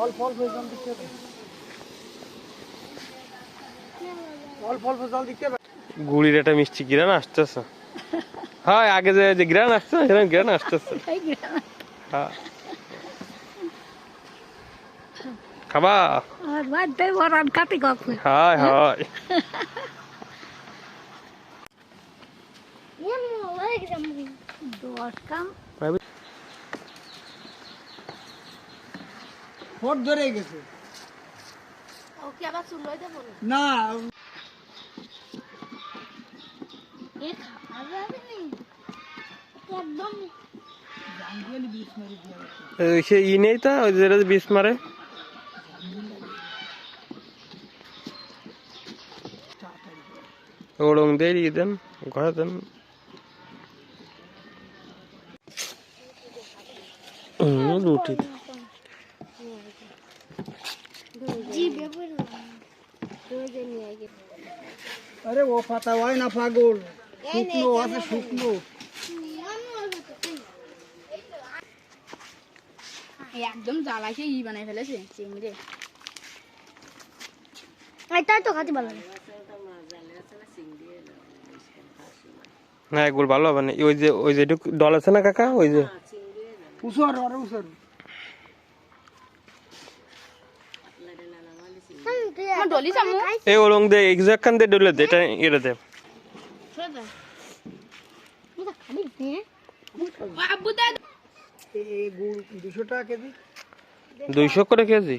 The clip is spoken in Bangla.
অল্প অল্প জল দিতে হবে, অল্প অল্প জল দিতে হবে। গুড়ির একটা মিষ্টি গ্রান আসতেছে। হ্যাঁ আগে যে গ্রান আসছে সেরকম গ্রান আসতেছে। হ্যাঁ খাবা? হায় হায় ফোট ধরে গেছে না। সে ই নেই তা ওই যেটা বিষ মারে ওড়ং দিয়ে ই দেন ঘরে দেন। রুটি আরে ও পাতা হয় না পাগল, শুকনো আছে শুকনো। একদম জ্বালাইছে ই বানাই ফেলেছে চিংড়ি। এটাই তো খাতে ভালো লাগে। না এগুলো ভালো হবে না। ওই যেটুকু ডল আছে না কাকা ওই যে উসর আরে উসর আমার ডলি চামু এই ওড়ং দে এক্সাক্ট দে ডলে দে এটা এটা দে। আব্বু দা এই গুড় 200 টাকা কেজি। 200 করে কেজি?